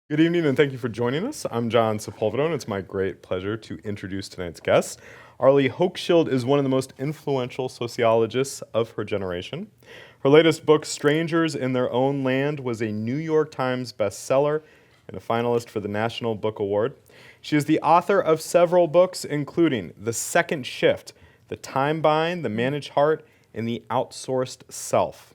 Good evening, and thank you for joining us. I'm John Sepulveda, and it's my great pleasure to introduce tonight's guest. Arlie Hochschild is one of the most influential sociologists of her generation. Her latest book, Strangers in Their Own Land, was a New York Times bestseller and a finalist for the National Book Award. She is the author of several books, including The Second Shift, The Time Bind, The Managed Heart, and The Outsourced Self.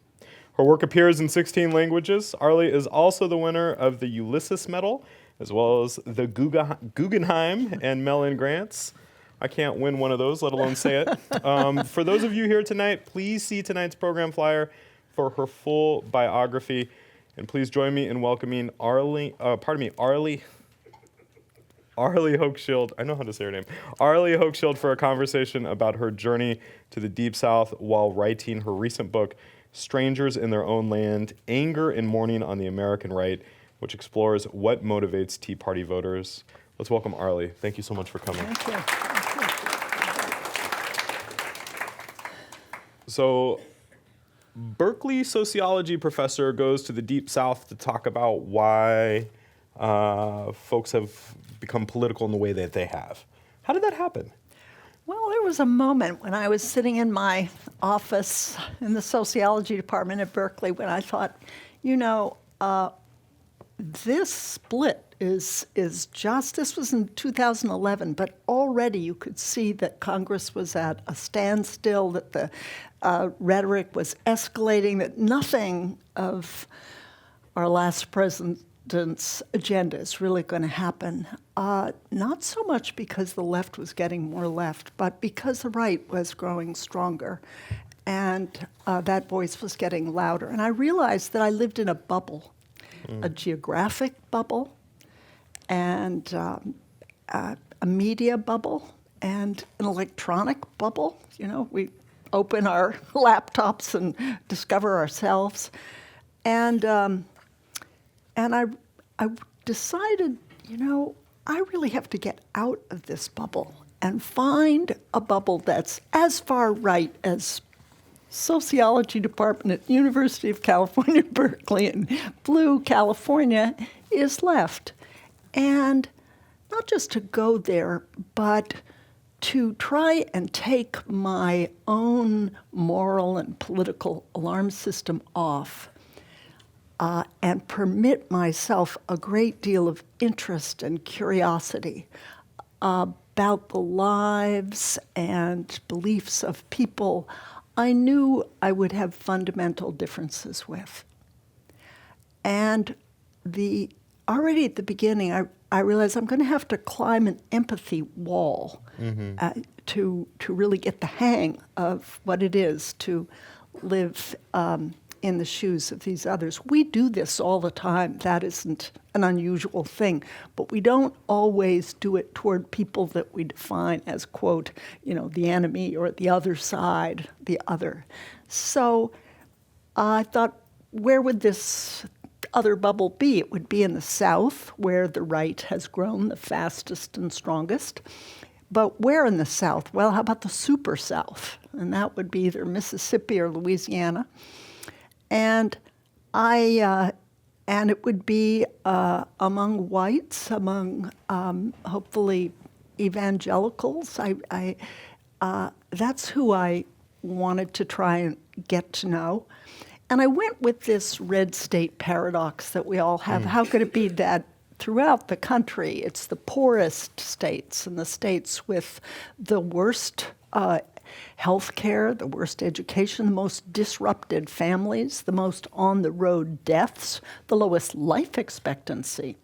Her work appears in 16 languages. Arlie is also the winner of the Ulysses Medal, as well as the Guggenheim and Mellon Grants. I can't win one of those, let alone say it. For those of you here tonight, please see tonight's program flyer for her full biography. And please join me in welcoming Arlie Hochschild. I know how to say her name. Arlie Hochschild for a conversation about her journey to the Deep South while writing her recent book, Strangers in Their Own Land, Anger and Mourning on the American Right, which explores what motivates Tea Party voters. Let's welcome Arlie. Thank you so much for coming. Thank you. So, Berkeley sociology professor goes to the Deep South to talk about why folks have become political in the way that they have. How did that happen? Well, there was a moment when I was sitting in my office in the sociology department at Berkeley when I thought, this split is just, this was in 2011, but already you could see that Congress was at a standstill, that the rhetoric was escalating, that nothing of our last president's agenda is really going to happen. Not so much because the left was getting more left, but because the right was growing stronger. And that voice was getting louder. And I realized that I lived in a bubble, a geographic bubble, and a media bubble, and an electronic bubble. We open our laptops and discover ourselves. And I decided, I really have to get out of this bubble and find a bubble that's as far right as sociology department at University of California, Berkeley, and blue California is left. And not just to go there, but to try and take my own moral and political alarm system off and permit myself a great deal of interest and curiosity about the lives and beliefs of people I knew I would have fundamental differences with. And already at the beginning, I realized I'm going to have to climb an empathy wall to really get the hang of what it is to live in the shoes of these others. We do this all the time. That isn't an unusual thing. But we don't always do it toward people that we define as, quote, the enemy or the other side, the other. So I thought, where would this other bubble be? It would be in the South, where the right has grown the fastest and strongest. But where in the South? Well, how about the super South? And that would be either Mississippi or Louisiana. And it would be among whites, among hopefully evangelicals. That's who I wanted to try and get to know. And I went with this red state paradox that we all have. How could it be that throughout the country, it's the poorest states and the states with the worst health care, the worst education, the most disrupted families, the most on-the-road deaths, the lowest life expectancy,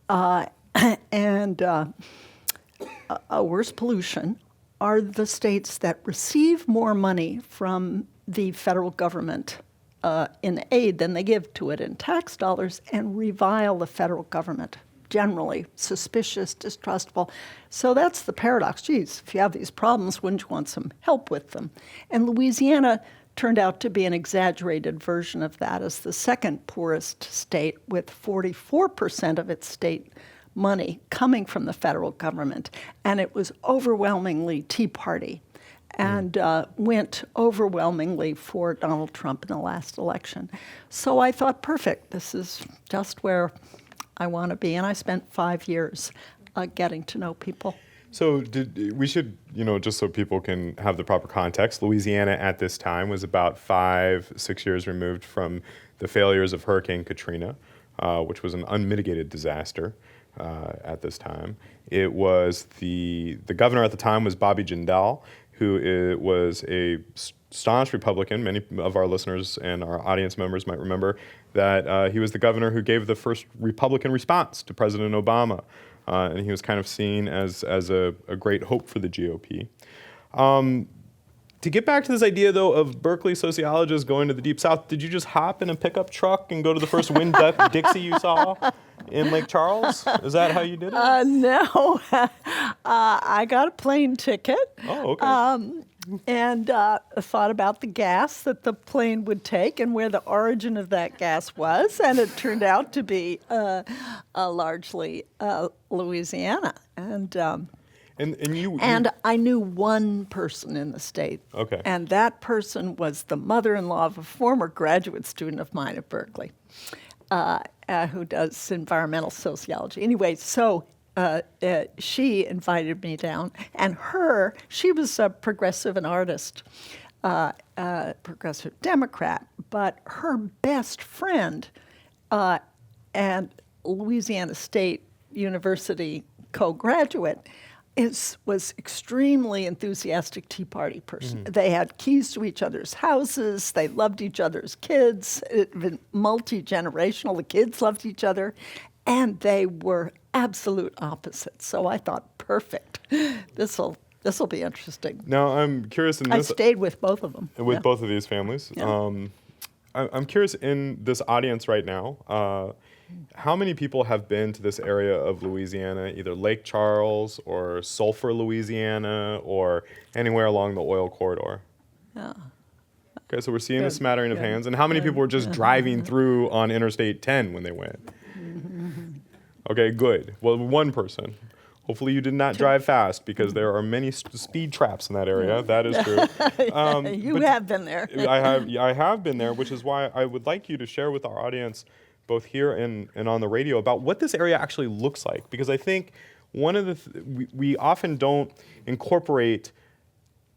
and worse pollution are the states that receive more money from the federal government in aid than they give to it in tax dollars and revile the federal government. Generally suspicious, distrustful. So that's the paradox. Geez, if you have these problems, wouldn't you want some help with them? And Louisiana turned out to be an exaggerated version of that as the second poorest state, with 44% of its state money coming from the federal government. And it was overwhelmingly Tea Party and went overwhelmingly for Donald Trump in the last election. So I thought, perfect, this is just where I want to be. And I spent 5 years getting to know people. So we should, just so people can have the proper context, Louisiana at this time was about 5-6 years removed from the failures of Hurricane Katrina, which was an unmitigated disaster at this time. It was the governor at the time was Bobby Jindal, who was a staunch Republican. Many of our listeners and our audience members might remember that he was the governor who gave the first Republican response to President Obama. And he was kind of seen as a great hope for the GOP. To get back to this idea, though, of Berkeley sociologists going to the Deep South, did you just hop in a pickup truck and go to the first Winn-Dixie you saw in Lake Charles? Is that how you did it? No. I got a plane ticket. Oh, okay. And thought about the gas that the plane would take and where the origin of that gas was, and it turned out to be largely Louisiana. And I knew one person in the state. Okay. And that person was the mother-in-law of a former graduate student of mine at Berkeley, who does environmental sociology. Anyway, so she invited me down, and she was a progressive and artist, progressive Democrat, but her best friend and Louisiana State University co-graduate was extremely enthusiastic Tea Party person. Mm-hmm. They had keys to each other's houses. They loved each other's kids. It had been multi-generational. The kids loved each other. And they were absolute opposites. So I thought, perfect. This'll be interesting. Now, I'm curious in this... I stayed with both of them. With both of these families. Yeah. I'm curious, in this audience right now, how many people have been to this area of Louisiana, either Lake Charles or Sulphur, Louisiana, or anywhere along the oil corridor? Yeah. Okay, so we're seeing a smattering of hands. And how many people were just driving through on Interstate 10 when they went? Okay, good. Well, one person. Hopefully you did not drive fast, because there are many speed traps in that area. That is true. You have been there. I have been there, which is why I would like you to share with our audience, both here and on the radio, about what this area actually looks like. Because I think one of the we often don't incorporate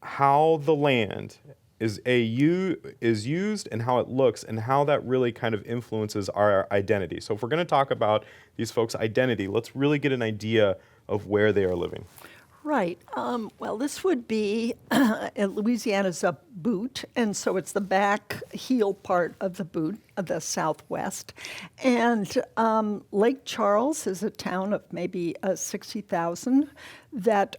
how the land is used and how it looks, and how that really kind of influences our identity. So if we're going to talk about these folks' identity, let's really get an idea of where they are living. Right. Well, this would be, Louisiana's a boot, and so it's the back heel part of the boot, of the southwest. And Lake Charles is a town of maybe 60,000 that...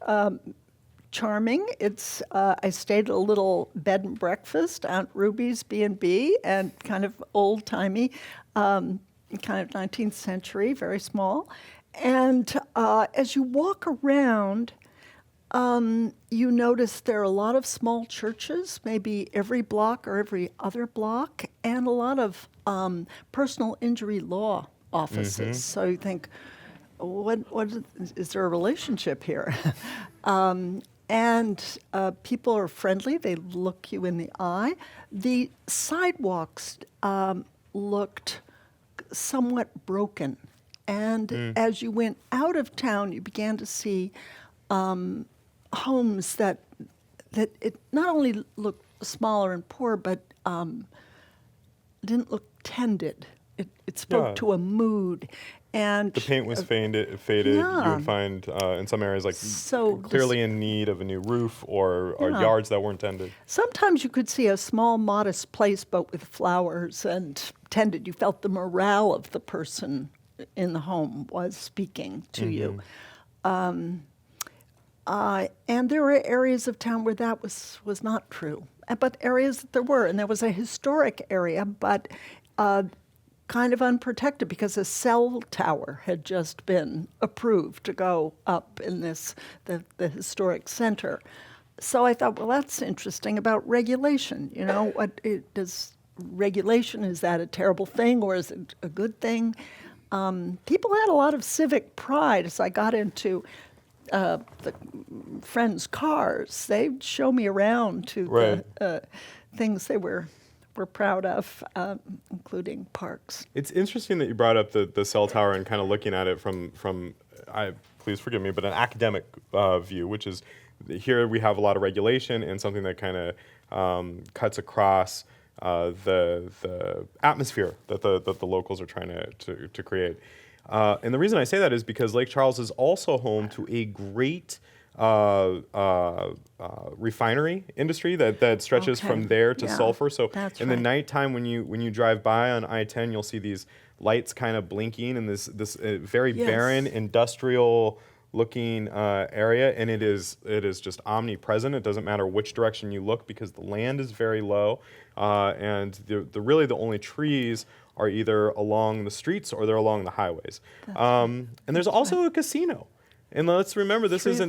charming. It's I stayed at a little bed and breakfast, Aunt Ruby's B&B, and kind of old-timey, kind of 19th century, very small. And as you walk around, you notice there are a lot of small churches, maybe every block or every other block, and a lot of personal injury law offices. Mm-hmm. So you think, what is there a relationship here? And people are friendly. They look you in the eye. The sidewalks looked somewhat broken. And as you went out of town, you began to see homes that it not only looked smaller and poor, but didn't look tended. It spoke to a mood. And the paint was faded. Yeah. You would find in some areas clearly in need of a new roof, or yards that weren't tended. Sometimes you could see a small, modest place, but with flowers and tended. You felt the morale of the person in the home was speaking to you. And there were areas of town where that was not true, but areas that there were. And there was a historic area, but kind of unprotected, because a cell tower had just been approved to go up in the historic center. So I thought, well, that's interesting about regulation. Does regulation, is that a terrible thing, or is it a good thing? People had a lot of civic pride. As I got into the friends' cars, they'd show me around to the things they were we're proud of, including parks. It's interesting that you brought up the cell tower and kind of looking at it from please forgive me, but an academic view, which is here we have a lot of regulation and something that kind of cuts across the atmosphere that the locals are trying to create. And the reason I say that is because Lake Charles is also home to a great refinery industry that stretches from there to Sulphur. So in the nighttime when you drive by on I-10, you'll see these lights kind of blinking in this very barren industrial looking area, and it is just omnipresent. It doesn't matter which direction you look because the land is very low, and really the only trees are either along the streets or they're along the highways. And there's also a casino. And let's remember, this is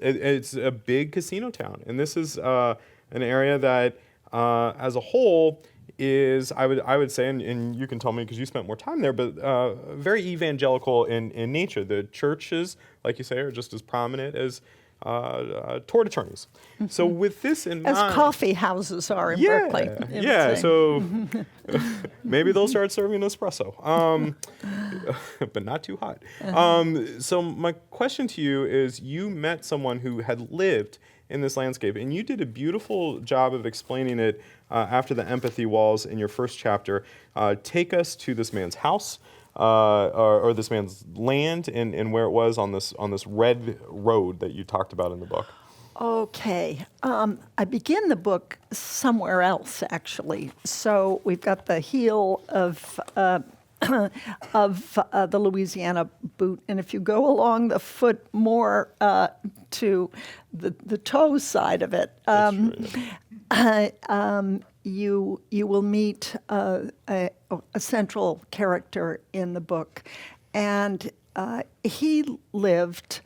it's a big casino town, and this is an area that, as a whole, is I would say, and you can tell me because you spent more time there, but very evangelical in nature. The churches, like you say, are just as prominent as tort attorneys. So with this in mind, as coffee houses are in Berkeley. So maybe they'll start serving espresso, but not too hot. So my question to you is: you met someone who had lived in this landscape, and you did a beautiful job of explaining it after the empathy walls in your first chapter. Take us to this man's house. Or this man's land and where it was on this red road that you talked about in the book. Okay. I begin the book somewhere else, actually. So we've got the heel of the Louisiana boot, and if you go along the foot more to the toe side of it, you will meet a central character in the book, and he lived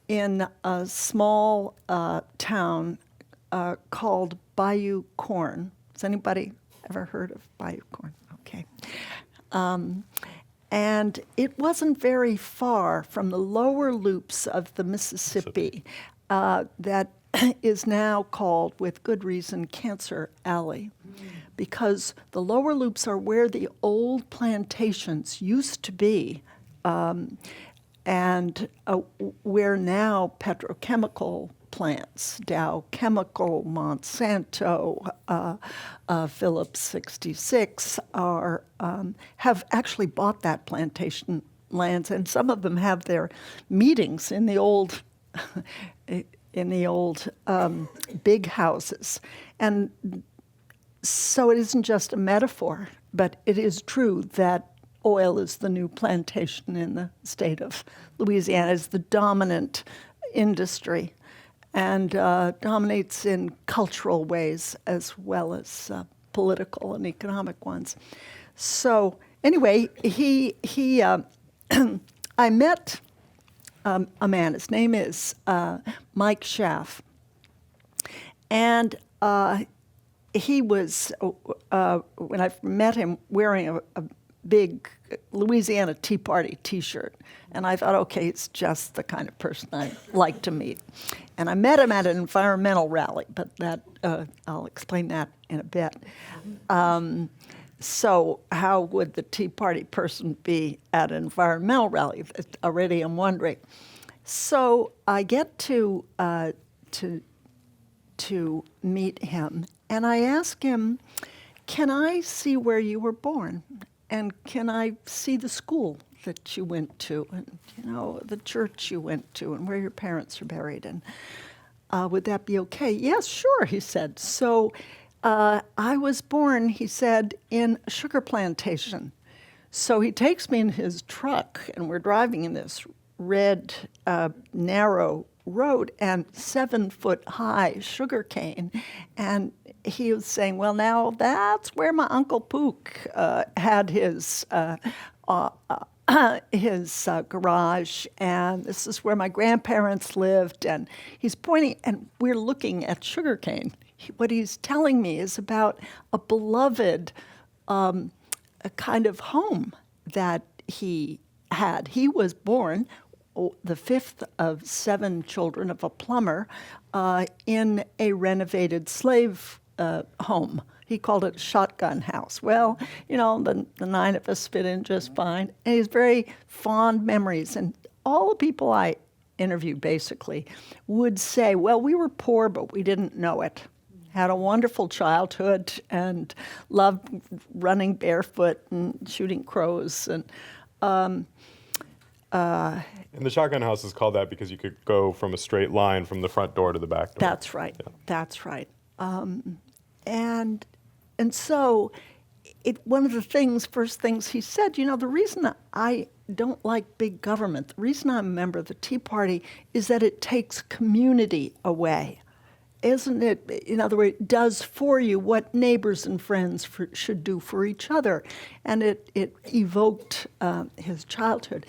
in a small town called Bayou Corn. Has anybody ever heard of Bayou Corn? Okay. And it wasn't very far from the lower loops of the Mississippi that is now called, with good reason, Cancer Alley, because the lower loops are where the old plantations used to be, and where now petrochemical plants, Dow Chemical, Monsanto, Phillips 66 have actually bought that plantation lands, and some of them have their meetings in the old big houses. And so it isn't just a metaphor, but it is true that oil is the new plantation in the state of Louisiana, is the dominant industry, and dominates in cultural ways as well as political and economic ones. So anyway, I met a man. His name is Mike Schaff, and he was when I met him wearing a big Louisiana Tea Party T-shirt, and I thought, okay, it's just the kind of person I'd like to meet. And I met him at an environmental rally, but that I'll explain that in a bit. So how would the Tea Party person be at an environmental rally? Already I'm wondering. So I get to meet him, and I ask him, can I see where you were born? And can I see the school that you went to, and the church you went to, and where your parents are buried? And would that be okay? Yes, sure, he said. So I was born, he said, in a sugar plantation. So he takes me in his truck, and we're driving in this red, narrow road, and 7-foot-high sugar cane. And he was saying, well, now that's where my Uncle Pook had his garage, and this is where my grandparents lived. And he's pointing, and we're looking at sugarcane. What he's telling me is about a beloved a kind of home that he had. He was born the fifth of 7 children of a plumber in a renovated slave home. He called it a shotgun house. Well, the 9 of us fit in just fine. And he has very fond memories. And all the people I interview basically would say, well, we were poor, but we didn't know it. Had a wonderful childhood and loved running barefoot and shooting crows. And the shotgun house is called that because you could go from a straight line from the front door to the back door. That's right. Yeah. That's right. And so one of the first things he said, the reason I don't like big government, the reason I'm a member of the Tea Party is that it takes community away. Isn't it, in other words, it does for you what neighbors and friends should do for each other. And it evoked his childhood.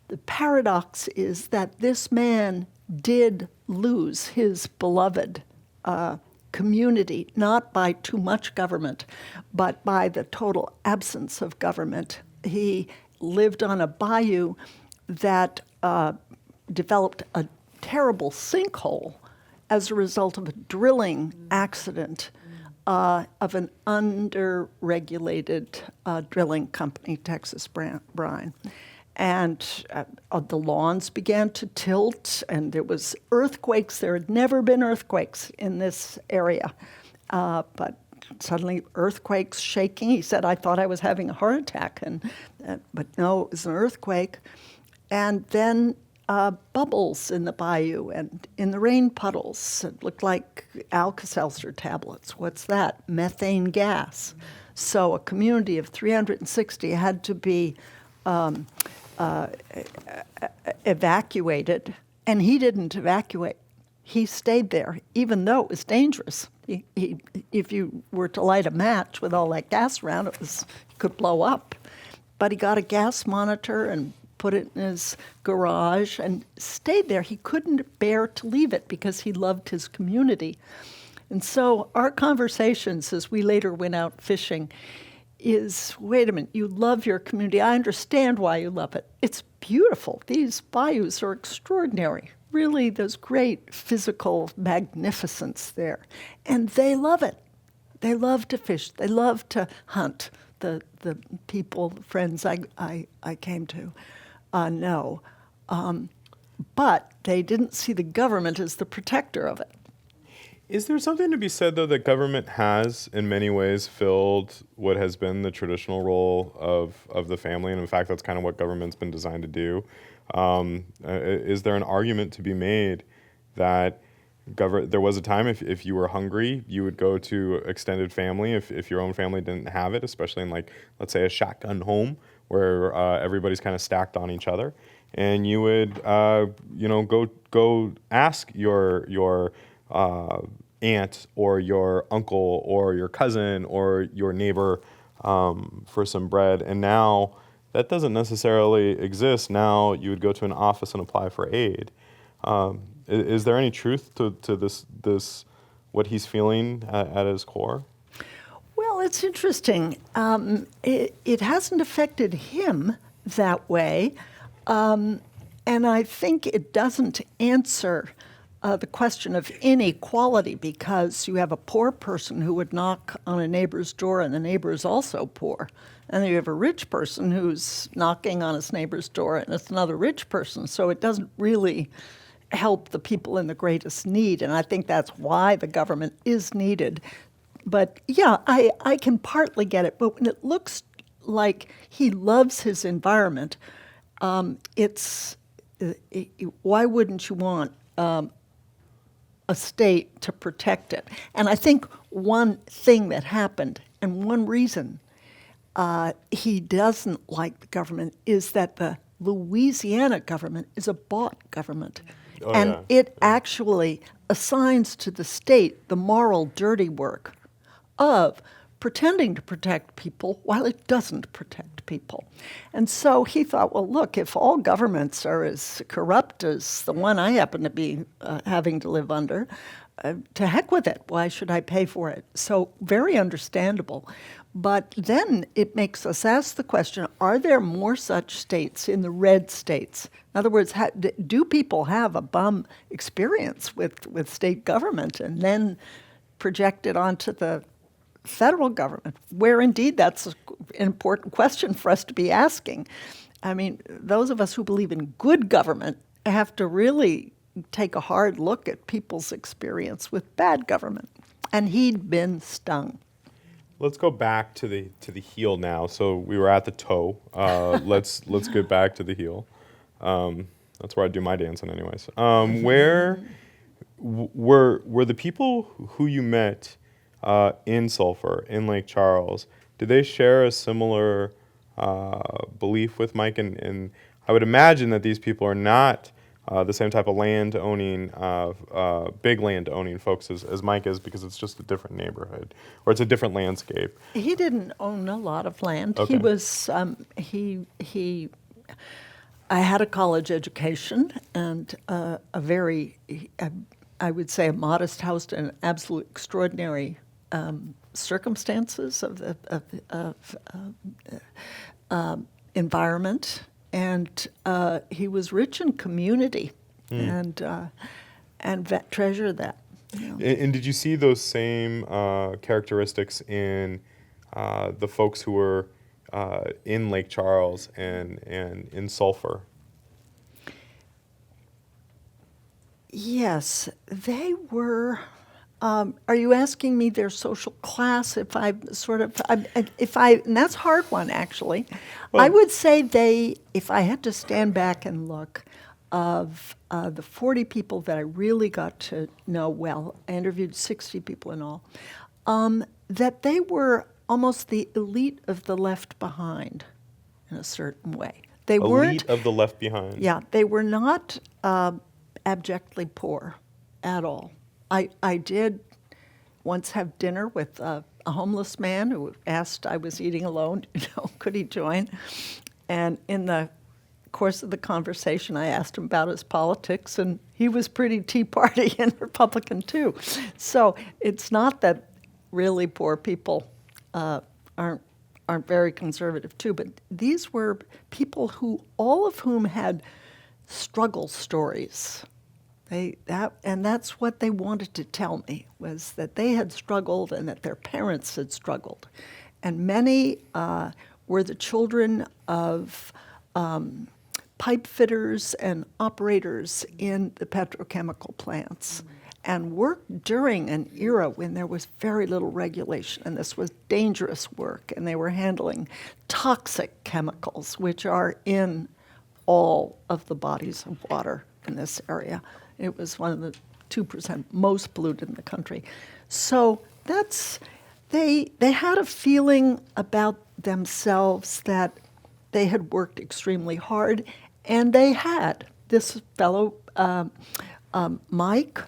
The paradox is that this man did lose his beloved community, not by too much government, but by the total absence of government. He lived on a bayou that developed a terrible sinkhole as a result of a drilling accident of an under-regulated drilling company, Texas Brine. And the lawns began to tilt, and there was earthquakes. There had never been earthquakes in this area. But suddenly earthquakes shaking. He said, I thought I was having a heart attack, but no, it was an earthquake. And then bubbles in the bayou and in the rain puddles. It looked like Alka-Seltzer tablets. What's that? Methane gas. So a community of 360 had to be evacuated, and he didn't evacuate. He stayed there, even though it was dangerous. If you were to light a match with all that gas around, it could blow up. But he got a gas monitor and put it in his garage and stayed there. He couldn't bear to leave it because he loved his community. And so our conversations as we later went out fishing is, wait a minute, you love your community. I understand why you love it. It's beautiful. These bayous are extraordinary. Really, there's great physical magnificence there. And they love it. They love to fish. They love to hunt. The people, the friends I came to know. But they didn't see the government as the protector of it. Is there something to be said, though, that government has, in many ways, filled what has been the traditional role of the family? And in fact, that's kind of what government's been designed to do. Is there an argument to be made that there was a time if you were hungry, you would go to extended family if your own family didn't have it, especially in, like, let's say, a shotgun home where everybody's kind of stacked on each other. And you would, go ask your aunt or your uncle or your cousin or your neighbor for some bread. And now that doesn't necessarily exist. Now you would go to an office and apply for aid. Is there any truth to this what he's feeling at his core? Well, it's interesting. It hasn't affected him that way. And I think it doesn't answer the question of inequality, because you have a poor person who would knock on a neighbor's door and the neighbor is also poor. And then you have a rich person who's knocking on his neighbor's door and it's another rich person. So it doesn't really help the people in the greatest need. And I think that's why the government is needed. But yeah, I can partly get it. But when it looks like he loves his environment, why wouldn't you want a state to protect it? And I think one thing that happened, and one reason he doesn't like the government, is that the Louisiana government is a bought government. Oh, and yeah. It actually assigns to the state the moral dirty work of pretending to protect people while it doesn't protect people. And so he thought, well, look, if all governments are as corrupt as the one I happen to be having to live under, to heck with it. Why should I pay for it? So very understandable. But then it makes us ask the question, are there more such states in the red states? In other words, do people have a bum experience with state government and then project it onto the federal government, where indeed that's an important question for us to be asking. I mean, those of us who believe in good government have to really take a hard look at people's experience with bad government. And he'd been stung. Let's go back to the heel now. So we were at the toe. Let's get back to the heel. That's where I do my dancing, anyways. Where were the people who you met in Sulphur, in Lake Charles? Did they share a similar belief with Mike? And I would imagine that these people are not the same type of land-owning, big land-owning folks as Mike is, because it's just a different neighborhood, or it's a different landscape. He didn't own a lot of land. Okay. He was, I had a college education and a very, I would say, a modest house in absolute extraordinary circumstances of environment. And he was rich in community, and treasured that. You know. And did you see those same characteristics in the folks who were in Lake Charles and in Sulphur? Yes, they were. Are you asking me their social class? And that's a hard one, actually. Well, I would say if I had to stand back and look, of the 40 people that I really got to know well, I interviewed 60 people in all, that they were almost the elite of the left behind in a certain way. They weren't. Elite of the left behind. Yeah, they were not abjectly poor at all. I did once have dinner with a homeless man who asked, I was eating alone, could he join? And in the course of the conversation, I asked him about his politics, and he was pretty Tea Party and Republican too. So it's not that really poor people aren't very conservative too, but these were people all of whom had struggle stories. And that's what they wanted to tell me, was that they had struggled and that their parents had struggled. And many were the children of pipe fitters and operators in the petrochemical plants, and worked during an era when there was very little regulation, and this was dangerous work, and they were handling toxic chemicals, which are in all of the bodies of water in this area. It was one of the 2% most polluted in the country. So they had a feeling about themselves that they had worked extremely hard, and they had. This fellow, Mike,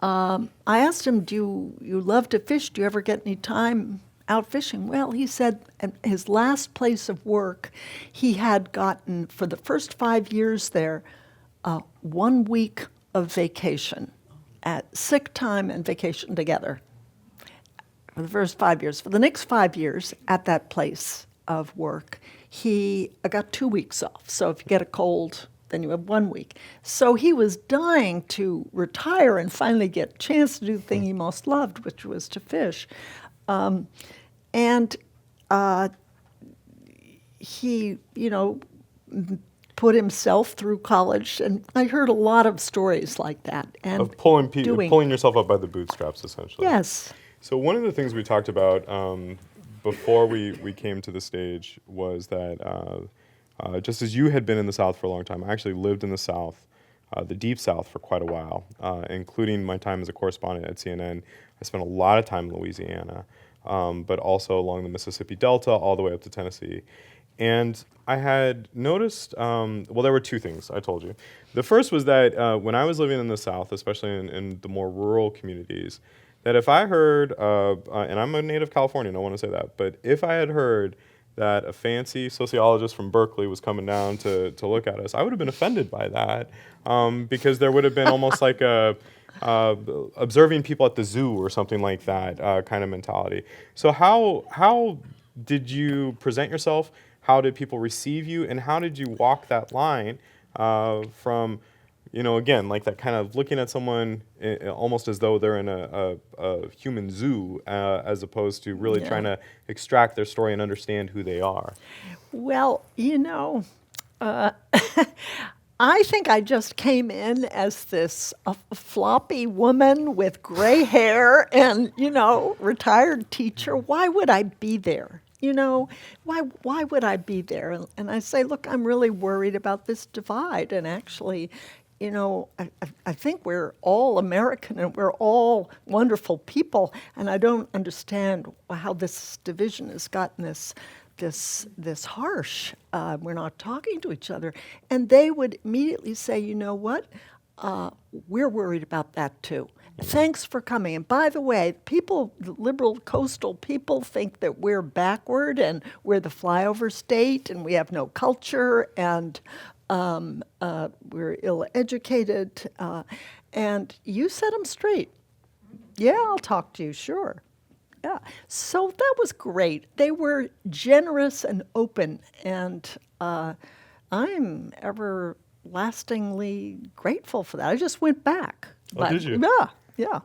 I asked him, do you love to fish? Do you ever get any time out fishing? Well, he said at his last place of work, he had gotten, for the first 5 years there, 1 week of vacation, at sick time and vacation together, for the first 5 years. For the next 5 years at that place of work, he got 2 weeks off. So if you get a cold, then you have 1 week. So he was dying to retire and finally get a chance to do the thing he most loved, which was to fish. He, put himself through college, and I heard a lot of stories like that. And of pulling yourself up by the bootstraps, essentially. Yes. So one of the things we talked about before we came to the stage was that just as you had been in the South for a long time, I actually lived in the South, the Deep South, for quite a while, including my time as a correspondent at CNN. I spent a lot of time in Louisiana, but also along the Mississippi Delta all the way up to Tennessee. And I had noticed, there were two things I told you. The first was that when I was living in the South, especially in the more rural communities, that if I heard, and I'm a native Californian, I want to say that, but if I had heard that a fancy sociologist from Berkeley was coming down to look at us, I would have been offended by that, because there would have been almost like a observing people at the zoo or something like that kind of mentality. So how did you present yourself? How did people receive you, and how did you walk that line from again, like that kind of looking at someone almost as though they're in a human zoo, as opposed to really trying to extract their story and understand who they are. Well, I think I just came in as this floppy woman with gray hair and, retired teacher. Why would I be there? Why would I be there? And I say, look, I'm really worried about this divide. And actually, I think we're all American and we're all wonderful people. And I don't understand how this division has gotten this harsh. We're not talking to each other. And they would immediately say, you know what? We're worried about that too. Thanks for coming. And by the way, the liberal coastal people think that we're backward and we're the flyover state and we have no culture and we're ill-educated. And you set them straight. Yeah, I'll talk to you, sure. Yeah, so that was great. They were generous and open, and I'm everlastingly grateful for that. I just went back. Oh, did you? Yeah.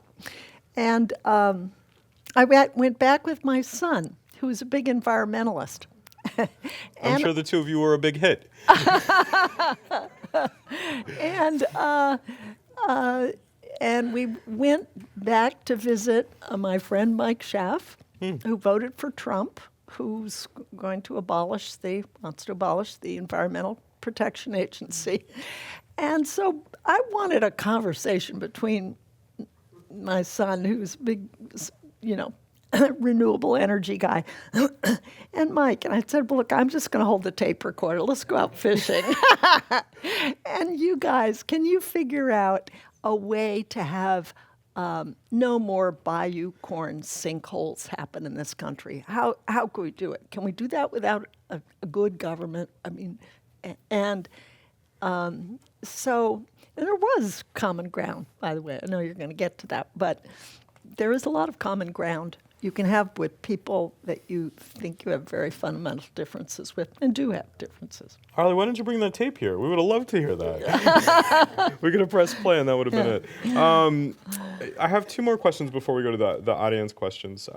And I went back with my son, who's a big environmentalist. I'm sure the two of you were a big hit. And we went back to visit my friend Mike Schaaf, who voted for Trump, who's wants to abolish the Environmental Protection Agency. And so I wanted a conversation between my son, who's a big, renewable energy guy, and Mike. And I said, well, look, I'm just going to hold the tape recorder. Let's go out fishing. And you guys, can you figure out a way to have no more bayou corn sinkholes happen in this country? How can we do it? Can we do that without a good government? I mean, so there was common ground, by the way. I know you're going to get to that, but there is a lot of common ground you can have with people that you think you have very fundamental differences with, and do have differences. Arlie, why didn't you bring that tape here? We would have loved to hear that. We could have pressed play, and that would have been it. I have two more questions before we go to the audience questions.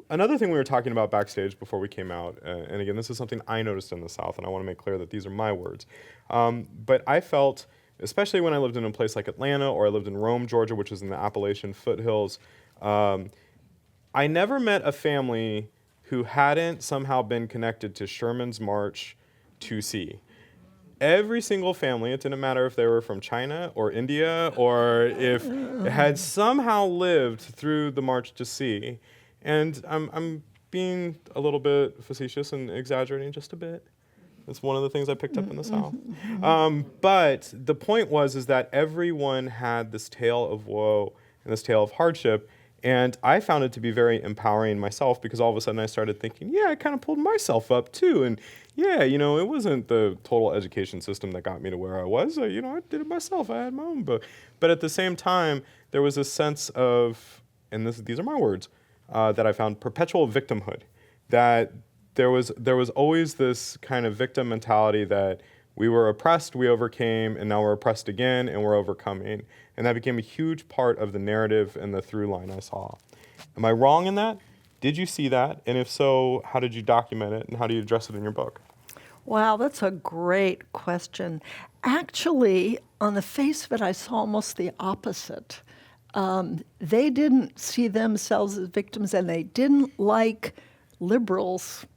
Another thing we were talking about backstage before we came out, and again, this is something I noticed in the South, and I want to make clear that these are my words. But I felt, especially when I lived in a place like Atlanta, or I lived in Rome, Georgia, which is in the Appalachian foothills, I never met a family who hadn't somehow been connected to Sherman's March to sea. Every single family, it didn't matter if they were from China or India or if it had somehow lived through the March to Sea. And I'm being a little bit facetious and exaggerating just a bit. That's one of the things I picked up in the South. But the point is that everyone had this tale of woe and this tale of hardship. And I found it to be very empowering myself, because all of a sudden I started thinking, yeah, I kind of pulled myself up too. And yeah, it wasn't the total education system that got me to where I was. I did it myself. I had my own book. But at the same time, there was a sense of, and these are my words, that I found perpetual victimhood. That there was always this kind of victim mentality that we were oppressed, we overcame, and now we're oppressed again, and we're overcoming. And that became a huge part of the narrative and the through line I saw. Am I wrong in that? Did you see that? And if so, how did you document it, and how do you address it in your book? Wow, that's a great question. Actually, on the face of it, I saw almost the opposite. They didn't see themselves as victims, and they didn't like liberals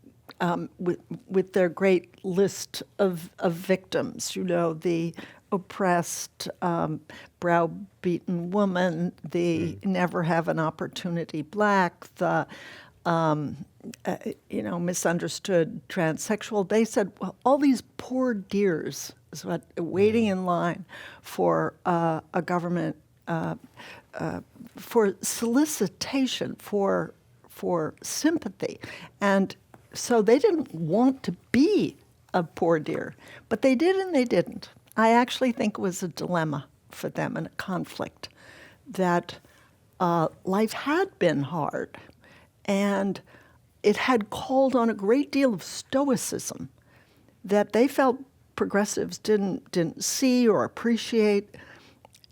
with their great list of victims, the oppressed, browbeaten woman, the never have an opportunity black, the misunderstood transsexual. They said, well, all these poor dears is what waiting in line for a government for solicitation, for sympathy, and so they didn't want to be a poor dear, but they did and they didn't. I actually think it was a dilemma for them and a conflict, that life had been hard, and it had called on a great deal of stoicism that they felt progressives didn't see or appreciate,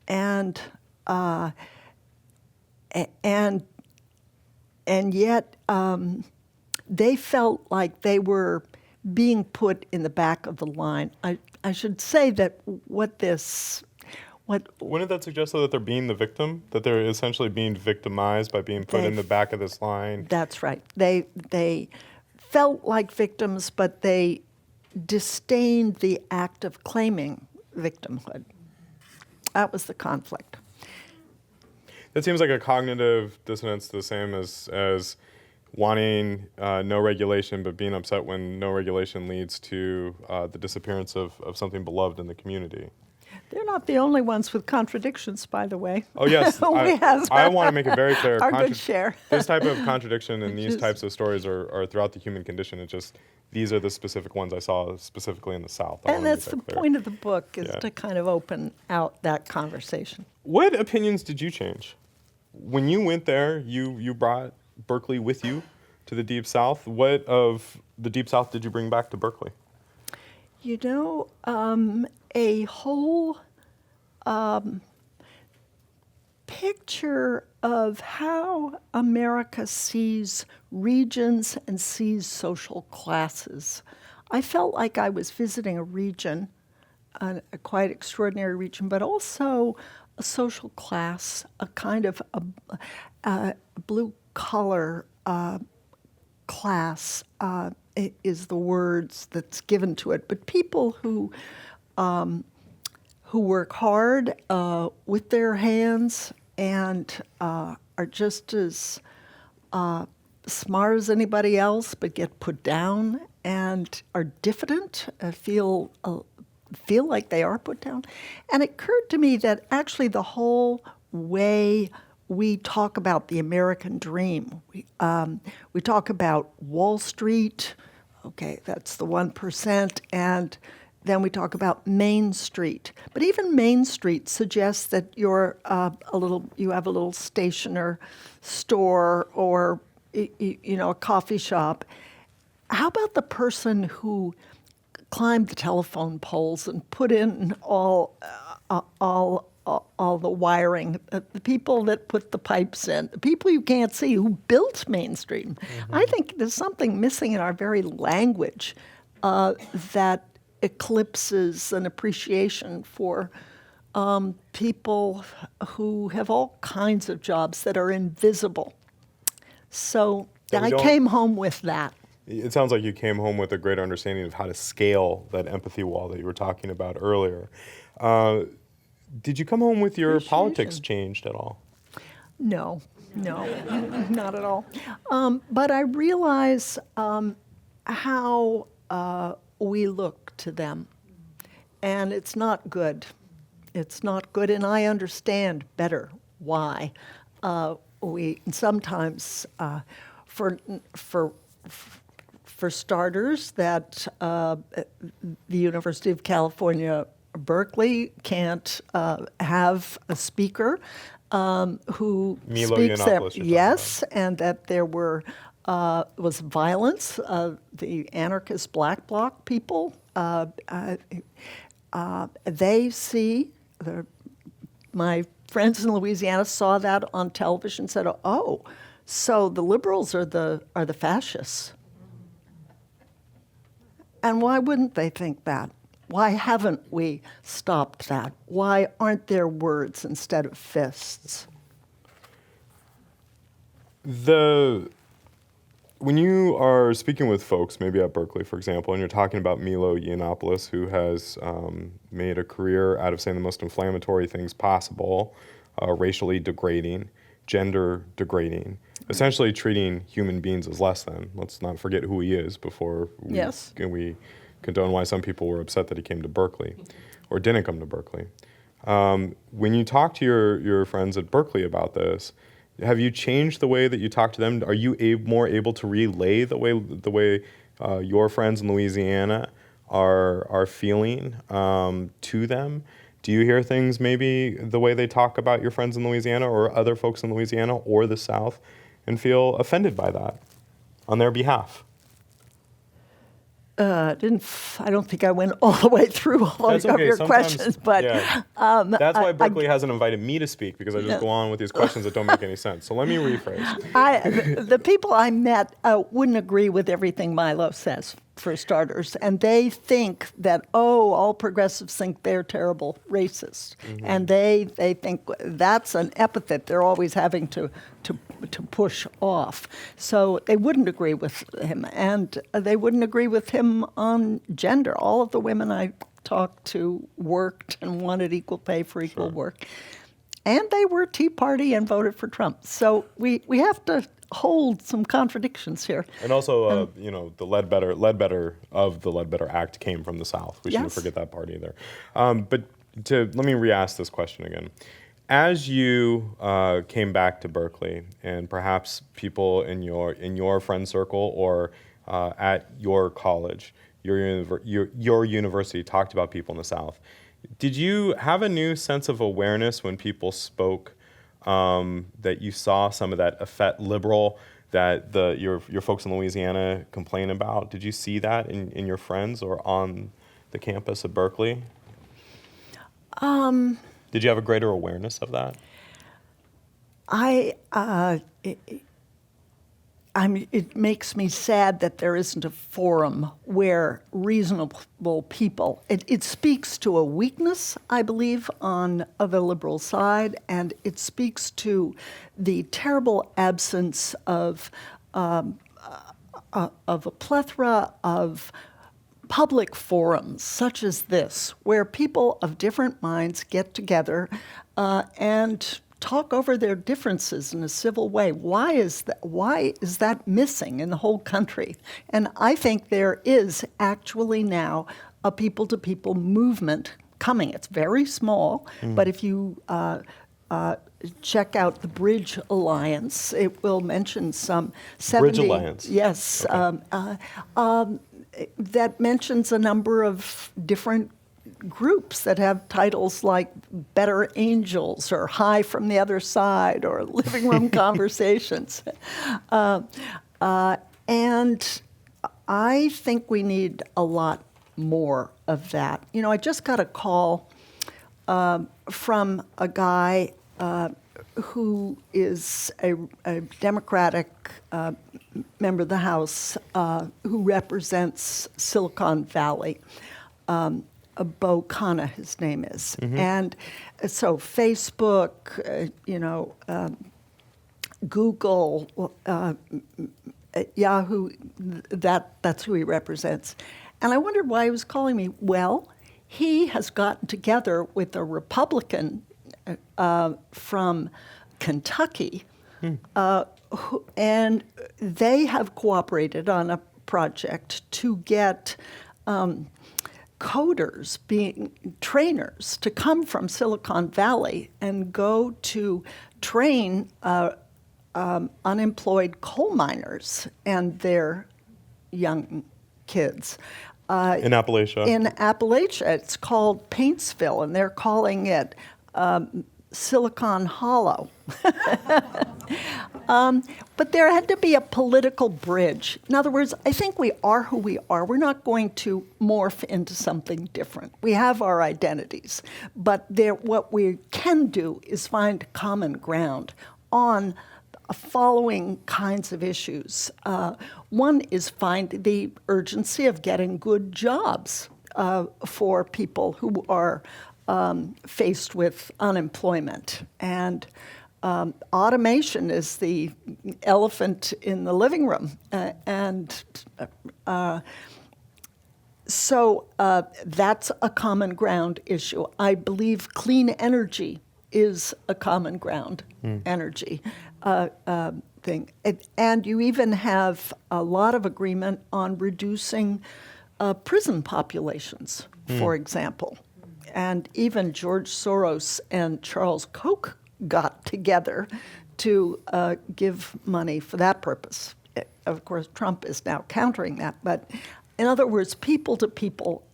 and yet they felt like they were being put in the back of the line. I should say that Wouldn't that suggest though that they're being the victim? That they're essentially being victimized by being put in the back of this line? That's right. They felt like victims, but they disdained the act of claiming victimhood. That was the conflict. That seems like a cognitive dissonance, the same as wanting no regulation, but being upset when no regulation leads to the disappearance of something beloved in the community. They're not the only ones with contradictions, by the way. Oh, yes. I want to make it very clear. Our good share. This type of contradiction and these types of stories are throughout the human condition. It's just these are the specific ones I saw specifically in the South. And that's the point of the book, is to kind of open out that conversation. What opinions did you change? When you went there, you brought Berkeley with you to the Deep South. What of the Deep South did you bring back to Berkeley? You know, a whole picture of how America sees regions and sees social classes. I felt like I was visiting a region, a quite extraordinary region, but also a social class, a kind of a blue-collar class is the words that's given to it. But people who work hard with their hands and are just as smart as anybody else, but get put down and are diffident, feel like they are put down. And it occurred to me that actually the whole way we talk about the American dream, we talk about Wall Street, okay, that's the 1%, and then we talk about Main Street. But even Main Street suggests that you have a little stationer store or a coffee shop. How about the person who climbed the telephone poles and put in all the wiring, the people that put the pipes in, the people you can't see who built Main Street? Mm-hmm. I think there's something missing in our very language that eclipses an appreciation for people who have all kinds of jobs that are invisible. So I came home with that. It sounds like you came home with a greater understanding of how to scale that empathy wall that you were talking about earlier. Did you come home with your politics changed at all? No, not at all. But I realize how we look to them, and it's not good. It's not good, and I understand better why we sometimes, for starters, that the University of California, Berkeley can't have a speaker who Milo speaks there. Yiannopoulos, Yes, and that there was violence. The anarchist Black Bloc people, they see, my friends in Louisiana saw that on television, said, "Oh, so the liberals are the fascists." And why wouldn't they think that? Why haven't we stopped that? Why aren't there words instead of fists? When you are speaking with folks, maybe at Berkeley, for example, and you're talking about Milo Yiannopoulos, who has made a career out of saying the most inflammatory things possible, racially degrading, gender degrading, essentially treating human beings as less than. Let's not forget who he is before we condone why some people were upset that he came to Berkeley or didn't come to Berkeley. When you talk to your friends at Berkeley about this, have you changed the way that you talk to them? Are you more able to relay the way your friends in Louisiana are feeling to them? Do you hear things maybe the way they talk about your friends in Louisiana or other folks in Louisiana or the South and feel offended by that on their behalf? I don't think I went all the way through all That's of okay. your Sometimes, questions, but yeah. That's why Berkeley hasn't invited me to speak, because I just go on with these questions that don't make any sense. So let me rephrase. the people I met wouldn't agree with everything Milo says, for starters, and they think that, all progressives think they're terrible racists, and they think that's an epithet they're always having to push off. So they wouldn't agree with him, and they wouldn't agree with him on gender. All of the women I talked to worked and wanted equal pay for equal work, and they were Tea Party and voted for Trump. So we have to hold some contradictions here. And also, the Ledbetter of the Ledbetter Act came from the South. We shouldn't forget that part either. But let me re-ask this question again. As you came back to Berkeley, and perhaps people in your friend circle or at your college, your university talked about people in the South, did you have a new sense of awareness when people spoke that you saw some of that effete liberal that your folks in Louisiana complain about? Did you see that in your friends or on the campus of Berkeley? Did you have a greater awareness of that? It makes me sad that there isn't a forum where reasonable people, it speaks to a weakness, I believe, on the liberal side, and it speaks to the terrible absence of a plethora of public forums such as this, where people of different minds get together and talk over their differences in a civil way. Why is that missing in the whole country? And I think there is actually now a people-to-people movement coming. It's very small, but if you check out the Bridge Alliance, it will mention some 70... Bridge Alliance? Yes. Okay. That mentions a number of different groups that have titles like Better Angels or High from the Other Side or Living Room Conversations. And I think we need a lot more of that. I just got a call from a guy who is a Democratic member of the House who represents Silicon Valley. Bo Khanna, his name is. And so Facebook, Google, Yahoo, that's who he represents. And I wondered why he was calling me. Well, he has gotten together with a Republican from Kentucky, and they have cooperated on a project to get coders, being trainers, to come from Silicon Valley and go to train unemployed coal miners and their young kids. In Appalachia? In Appalachia. It's called Paintsville, and they're calling it Silicon Hollow. But there had to be a political bridge. In other words, I think we are who we are. We're not going to morph into something different. We have our identities. But what we can do is find common ground on following kinds of issues. One is find the urgency of getting good jobs for people who are faced with unemployment. And automation is the elephant in the living room. So that's a common ground issue. I believe clean energy is a common ground energy thing. And you even have a lot of agreement on reducing prison populations, for example. And even George Soros and Charles Koch got together to give money for that purpose. Of course, Trump is now countering that. But in other words, people to people,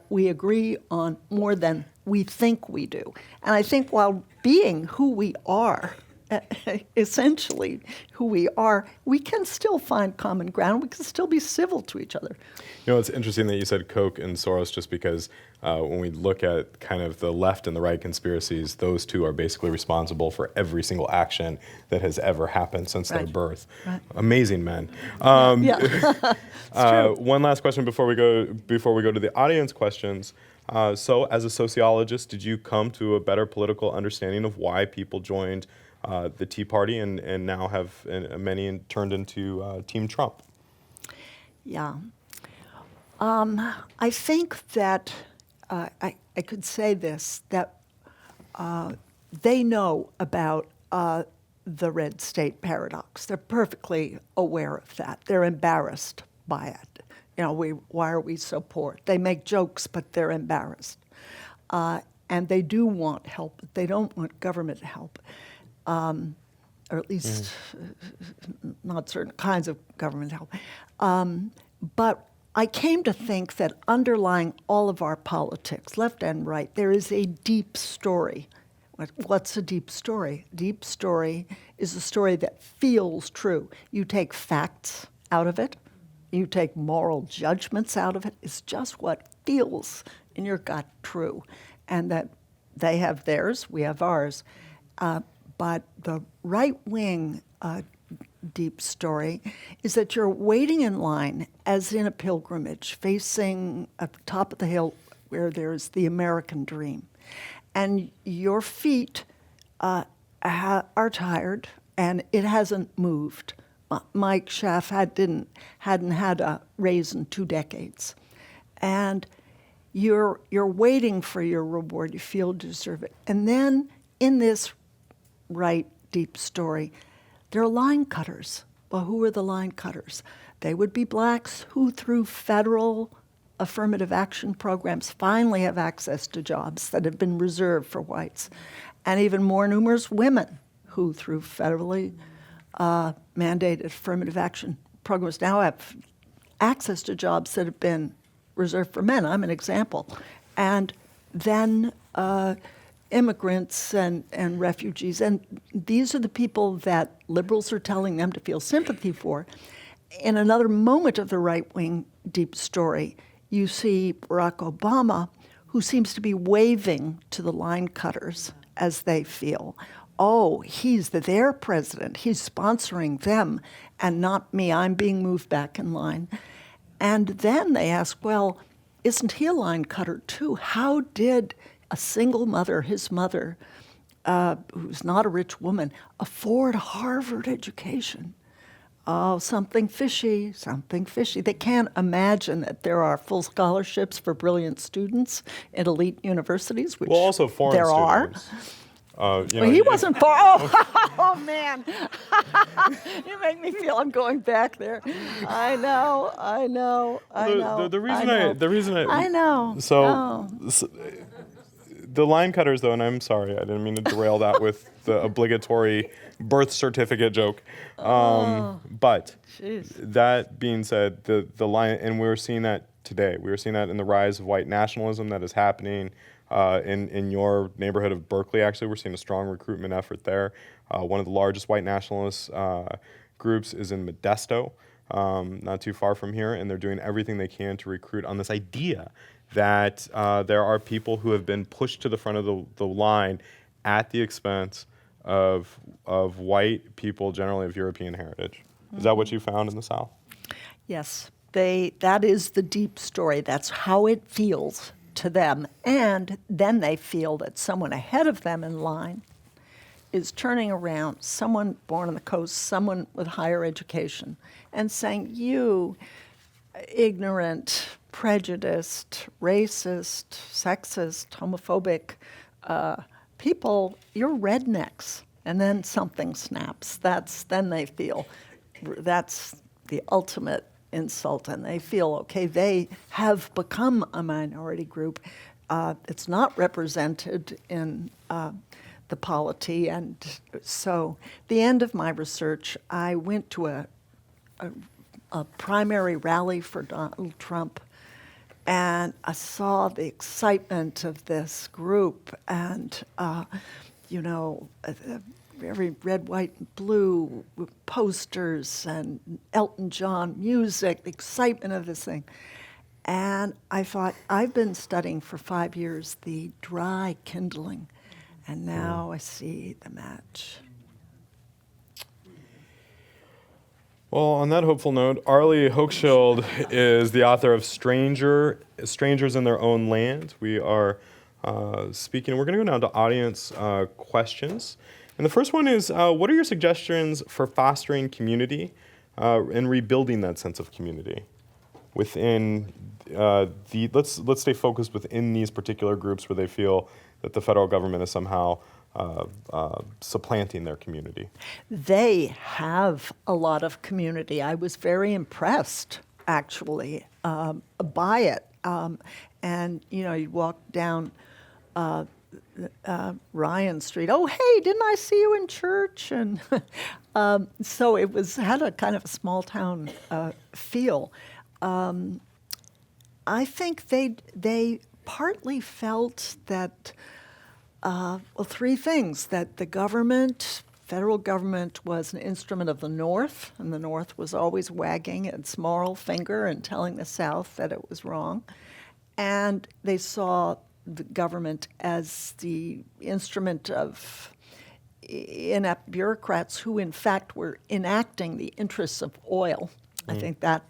we agree on more than we think we do. And I think while being who we are essentially who we are, we can still find common ground. We can still be civil to each other. You know, it's interesting that you said Koch and Soros, just because when we look at kind of the left and the right conspiracies, those two are basically responsible for every single action that has ever happened since their birth. Right. Amazing men. Yeah. One last question before we go to the audience questions. So, as a sociologist, did you come to a better political understanding of why people joined the Tea Party and now have many turned into Team Trump? Yeah. I think that I could say this, that they know about the red state paradox. They're perfectly aware of that. They're embarrassed by it. You know, why are we so poor? They make jokes, but they're embarrassed. And they do want help, but they don't want government help. Or at least not certain kinds of government help. But I came to think that underlying all of our politics, left and right, there is a deep story. What's a deep story? Deep story is a story that feels true. You take facts out of it. You take moral judgments out of it. It's just what feels in your gut true. And that they have theirs, we have ours. But the right-wing deep story is that you're waiting in line as in a pilgrimage, facing at the top of the hill where there's the American dream. And your feet are tired, and it hasn't moved. Mike Schaff hadn't had a raise in 2 decades. And you're waiting for your reward. You feel you deserve it. And then in this right deep story, there are line cutters. Well, who are the line cutters? They would be blacks who, through federal affirmative action programs, finally have access to jobs that have been reserved for whites. And even more numerous women who, through federally mandated affirmative action programs, now have access to jobs that have been reserved for men. I'm an example. And then immigrants and refugees. And these are the people that liberals are telling them to feel sympathy for. In another moment of the right-wing deep story, you see Barack Obama, who seems to be waving to the line cutters as they feel, oh, he's their president. He's sponsoring them and not me. I'm being moved back in line. And then they ask, well, isn't he a line cutter too? How did a single mother, his mother, who's not a rich woman, afford a Harvard education? Oh, something fishy, something fishy. They can't imagine that there are full scholarships for brilliant students in elite universities, which well, also foreign there students. are. Well, he wasn't for. Oh man, you make me feel I'm going back there. I know. The reason I know. So the line cutters, though, and I'm sorry, I didn't mean to derail that with the obligatory birth certificate joke. But Jeez. that being said, the line, and we're seeing that today. We are seeing that in the rise of white nationalism that is happening. In your neighborhood of Berkeley, actually, we're seeing a strong recruitment effort there. One of the largest white nationalist groups is in Modesto, not too far from here, and they're doing everything they can to recruit on this idea that there are people who have been pushed to the front of the line at the expense of white people, generally of European heritage. Is that what you found in the South? Yes, that is the deep story. That's how it feels to them. And then they feel that someone ahead of them in line is turning around, someone born on the coast, someone with higher education, and saying, you ignorant, prejudiced, racist, sexist, homophobic people, you're rednecks. And then something snaps. Then they feel that's the ultimate insult, and they feel, okay, they have become a minority group. It's not represented in the polity, and so the end of my research, I went to a primary rally for Donald Trump, and I saw the excitement of this group, and very red, white, and blue with posters and Elton John music, the excitement of this thing. And I thought, I've been studying for 5 years the dry kindling, and now I see the match. Well, on that hopeful note, Arlie Hochschild is the author of Strangers in Their Own Land. We are speaking. We're going to go down to audience questions. And the first one is, what are your suggestions for fostering community and rebuilding that sense of community within let's stay focused within these particular groups where they feel that the federal government is somehow supplanting their community? They have a lot of community. I was very impressed, actually, by it. And, you walk down Ryan Street. Oh, hey, didn't I see you in church? And so it had a kind of a small town feel. I think they partly felt that, three things: that the federal government was an instrument of the North, and the North was always wagging its moral finger and telling the South that it was wrong. And they saw the government as the instrument of inept bureaucrats who, in fact, were enacting the interests of oil. I think that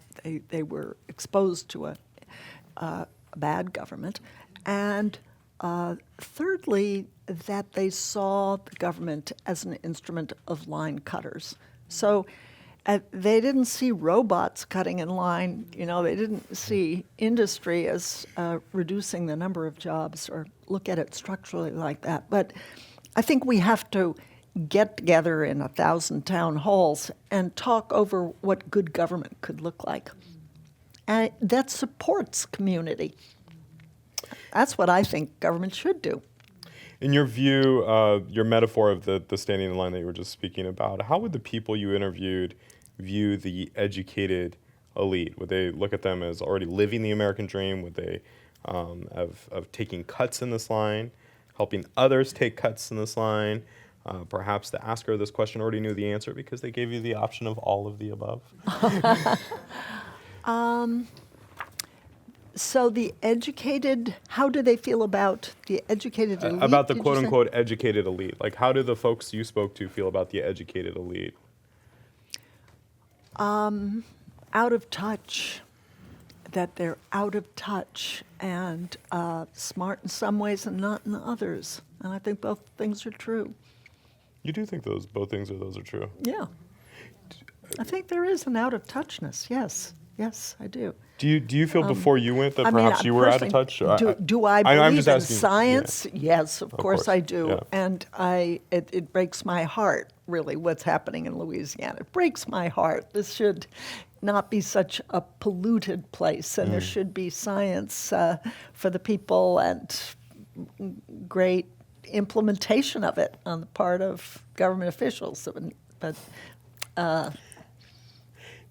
they were exposed to a bad government. And thirdly, that they saw the government as an instrument of line cutters. So they didn't see robots cutting in line. They didn't see industry as reducing the number of jobs or look at it structurally like that. But I think we have to get together in 1,000 town halls and talk over what good government could look like. And that supports community. That's what I think government should do. In your view, your metaphor of the standing in line that you were just speaking about, how would the people you interviewed view the educated elite? Would they look at them as already living the American dream? Would they of taking cuts in this line, helping others take cuts in this line? Perhaps the asker of this question already knew the answer because they gave you the option of all of the above. So the educated, how do they feel about the educated elite? About the quote-unquote educated elite. Like, how do the folks you spoke to feel about the educated elite? Out of touch. That they're out of touch and smart in some ways and not in others. And I think both things are true. You do think both things are true? Yeah. I think there is an out of touchness, yes. Yes, I do. Do you feel before you went that perhaps you were out of touch? Do I believe in asking, science? Yeah. Yes, of course I do. Yeah. And it breaks my heart, really, what's happening in Louisiana. It breaks my heart. This should not be such a polluted place, and there should be science for the people and great implementation of it on the part of government officials. But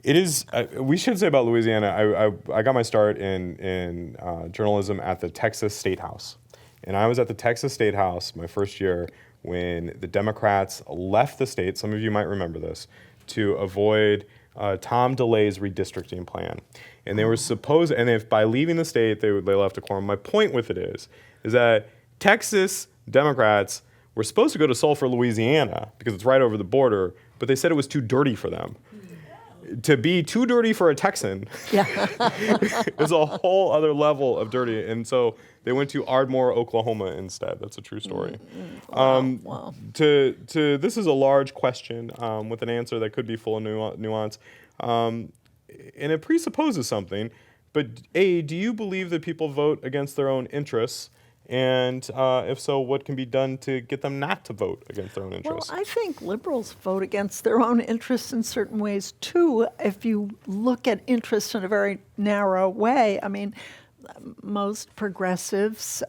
it is. We should say about Louisiana. I got my start in journalism at the Texas State House, and I was at the Texas State House my first year when the Democrats left the state. Some of you might remember this, to avoid Tom DeLay's redistricting plan, and they were supposed. And if by leaving the state they left a quorum. My point with it is that Texas Democrats were supposed to go to Sulphur, Louisiana, because it's right over the border, but they said it was too dirty for them. To be too dirty for a Texan is a whole other level of dirty. And so they went to Ardmore, Oklahoma instead. That's a true story. Wow. This is a large question with an answer that could be full of nuance. And it presupposes something. But A, do you believe that people vote against their own interests? And if so, what can be done to get them not to vote against their own interests? Well, I think liberals vote against their own interests in certain ways, too, if you look at interests in a very narrow way. I mean, most progressives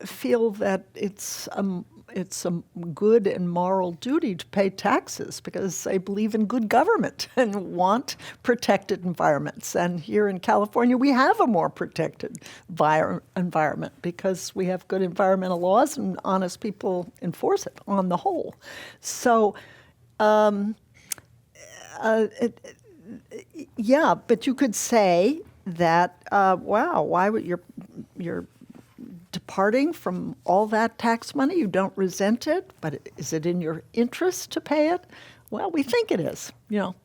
feel that it's it's a good and moral duty to pay taxes because they believe in good government and want protected environments. And here in California, we have a more protected environment because we have good environmental laws and honest people enforce it on the whole. So, yeah, but you could say that, wow, why would you're departing from all that tax money? You don't resent it, but is it in your interest to pay it? Well, we think it is,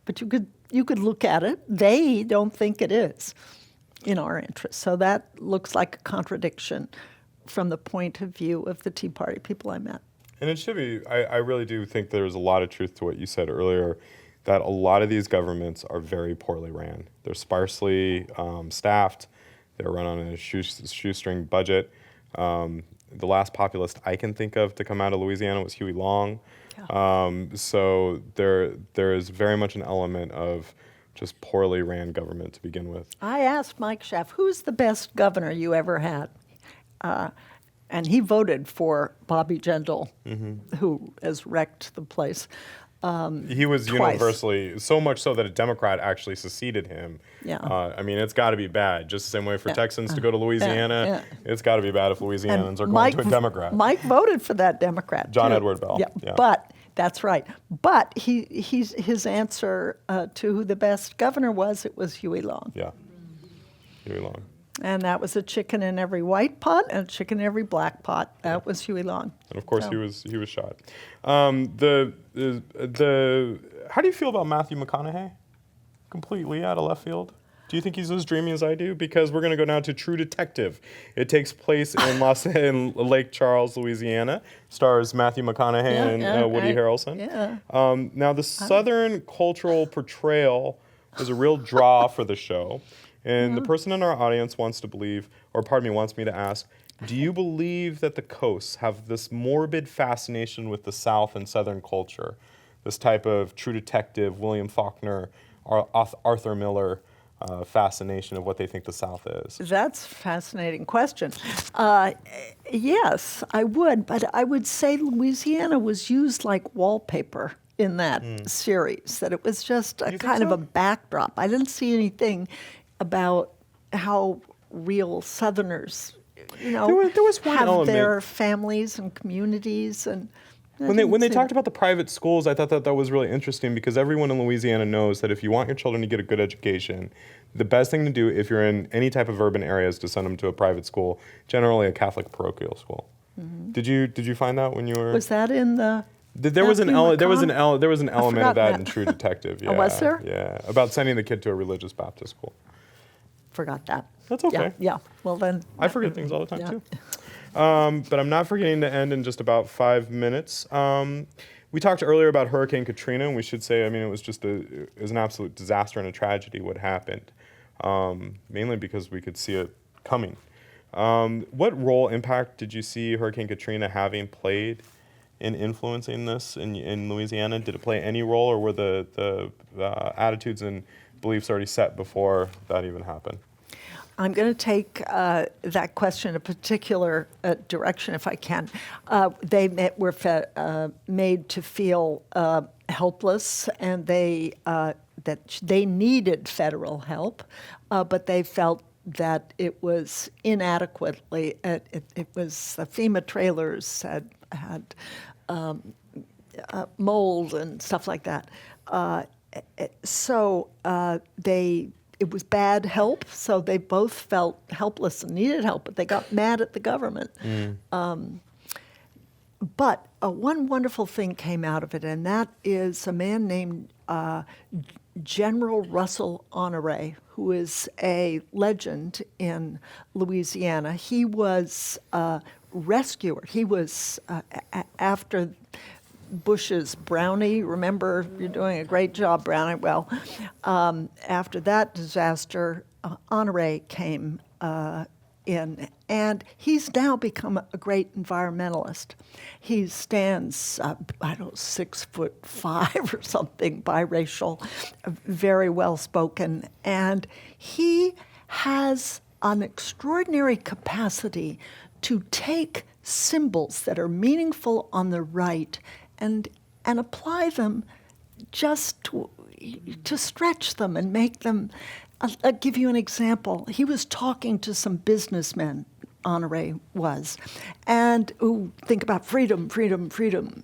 but you could look at it. They don't think it is in our interest. So that looks like a contradiction from the point of view of the Tea Party people I met. And it should be, I really do think there's a lot of truth to what you said earlier, that a lot of these governments are very poorly ran. They're sparsely staffed. They're run on a shoestring budget. The last populist I can think of to come out of Louisiana was Huey Long. Yeah. So there is very much an element of just poorly ran government to begin with. I asked Mike Schaaf, who's the best governor you ever had? And he voted for Bobby Jindal, who has wrecked the place. He was twice. Universally, so much so that a Democrat actually succeeded him. Yeah. I mean, it's got to be bad. Just the same way for Texans to go to Louisiana, it's got to be bad if Louisianans are going to a Democrat. Mike voted for that Democrat, John too. Edward Bell. Yeah. But that's right. But his answer to who the best governor was, it was Huey Long. Yeah, Huey Long. And that was a chicken in every white pot and a chicken in every black pot. That was Huey Long. And of course, he was shot. How do you feel about Matthew McConaughey? Completely out of left field. Do you think he's as dreamy as I do? Because we're going to go now to True Detective. It takes place in Lake Charles, Louisiana. Stars Matthew McConaughey and Woody Harrelson. Yeah. Now, the Southern cultural portrayal was a real draw for the show. And the person in our audience wants me to ask, do you believe that the coasts have this morbid fascination with the South and Southern culture? This type of True Detective, William Faulkner, Arthur Miller fascination of what they think the South is? That's a fascinating question. Yes, I would, but I would say Louisiana was used like wallpaper in that series, that it was just a kind of a backdrop. I didn't see anything about how real Southerners, there was one have element. their families and communities. And when they talked about the private schools, I thought that was really interesting because everyone in Louisiana knows that if you want your children to get a good education, the best thing to do if you're in any type of urban area is to send them to a private school, generally a Catholic parochial school. Mm-hmm. Did you find that when you were? Was that in the? There was an element of that in True Detective. Yeah, oh, was there? Yeah, about sending the kid to a religious Baptist school. Forgot that. That's okay. Yeah. Well then. I forget things all the time too. But I'm not forgetting to end in just about 5 minutes. We talked earlier about Hurricane Katrina, and we should say, it was an absolute disaster and a tragedy what happened, mainly because we could see it coming. What impact did you see Hurricane Katrina having played in influencing this in Louisiana? Did it play any role, or were the attitudes and beliefs already set before that even happened? I'm going to take that question a particular direction if I can. They were made to feel helpless, and that they needed federal help, but they felt that it was inadequately. It was the FEMA trailers had mold and stuff like that. So it was bad help, so they both felt helpless and needed help, but they got mad at the government. But one wonderful thing came out of it, and that is a man named General Russell Honore, who is a legend in Louisiana. He was a rescuer. He was, after Bush's Brownie, remember, you're doing a great job, Brownie. Well, after that disaster, Honore came in, and he's now become a great environmentalist. He stands, 6'5" or something, biracial, very well spoken, and he has an extraordinary capacity to take symbols that are meaningful on the right and apply them just to stretch them and make them. I'll give you an example. He was talking to some businessmen, Honore was, and who think about freedom, freedom, freedom,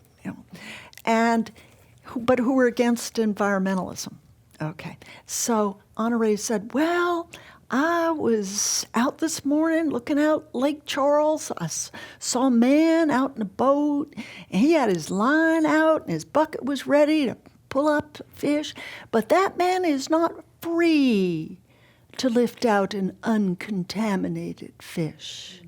but who were against environmentalism. Okay, so Honore said, well, I was out this morning looking out Lake Charles. I saw a man out in a boat, and he had his line out, and his bucket was ready to pull up fish. But that man is not free to lift out an uncontaminated fish.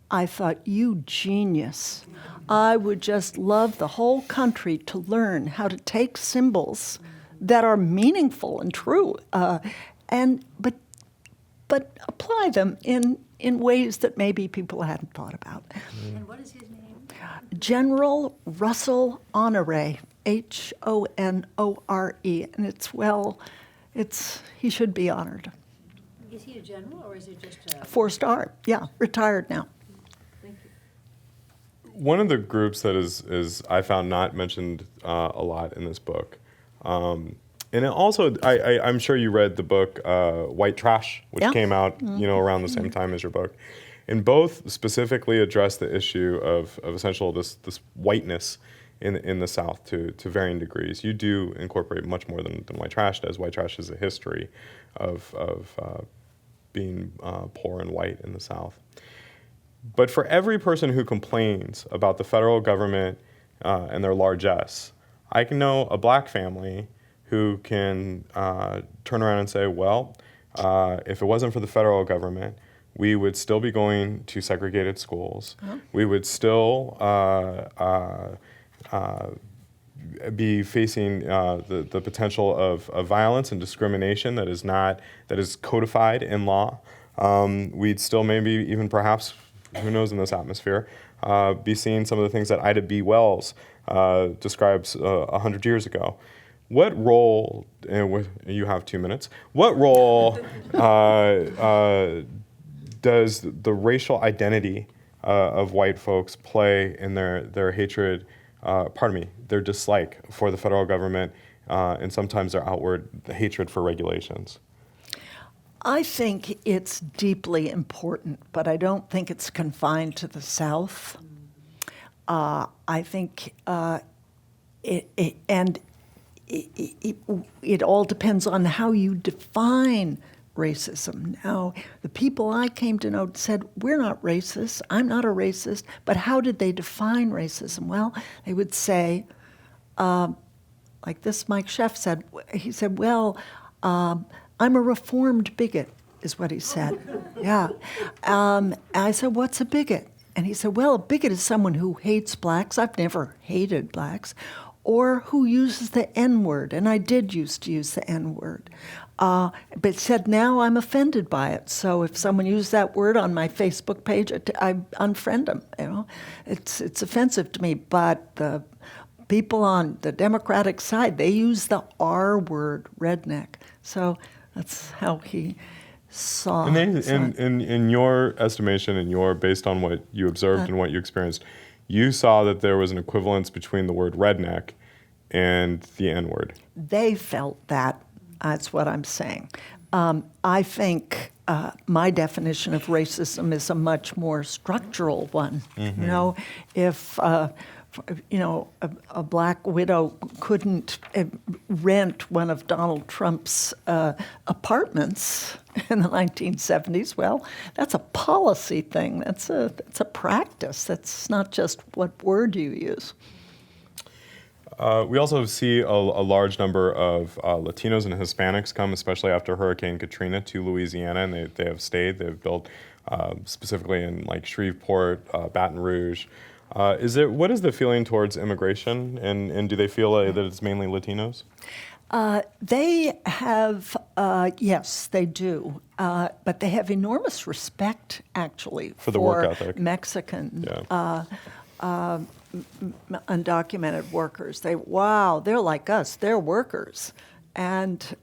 I thought, you genius. I would just love the whole country to learn how to take symbols that are meaningful and true, but apply them in ways that maybe people hadn't thought about. And what is his name? General Russell Honore, Honore, and he should be honored. Is he a general or is it just a... 4-star, yeah, retired now. Thank you. One of the groups that is I found not mentioned a lot in this book, and it also I'm sure you read the book White Trash, which came out around the same time as your book, and both specifically address the issue of essential this whiteness in the South to varying degrees. You do incorporate much more than White Trash does. White Trash is a history of being poor and white in the South. But for every person who complains about the federal government and their largesse, I can know a black family who can turn around and say, well, if it wasn't for the federal government, we would still be going to segregated schools. We would still be facing the potential of violence and discrimination that is codified in law. We'd still maybe even perhaps, who knows in this atmosphere, be seeing some of the things that Ida B. Wells describes 100 years ago. What role, and you have 2 minutes, what role does the racial identity of white folks play in their hatred, their dislike for the federal government, and sometimes their outward hatred for regulations? I think it's deeply important, but I don't think it's confined to the South. I think it all depends on how you define racism. Now, the people I came to know said, we're not racist, I'm not a racist, but how did they define racism? Well, they would say, like this Mike Sheff said, he said, well, I'm a reformed bigot, is what he said. Yeah. I said, what's a bigot? And he said, well, a bigot is someone who hates blacks. I've never hated blacks. Or who uses the N-word, and I did used to use the N-word. But said, now I'm offended by it. So if someone used that word on my Facebook page, I unfriend them. It's offensive to me. But the people on the Democratic side, they use the R word, redneck. So that's how he saw. And in your estimation, based on what you observed and what you experienced, you saw that there was an equivalence between the word redneck and the N-word. They felt that. That's what I'm saying. I think my definition of racism is a much more structural one. Mm-hmm. If a black widow couldn't rent one of Donald Trump's apartments in the 1970s, well, that's a policy thing. That's a practice. That's not just what word you use. We also see a large number of Latinos and Hispanics come, especially after Hurricane Katrina, to Louisiana, and they have stayed. They've built specifically in like Shreveport, Baton Rouge. What is the feeling towards immigration, and do they feel that it's mainly Latinos? They have, yes, they do, but they have enormous respect, actually, for the work ethic. Mexican undocumented workers. They're like us. They're workers, and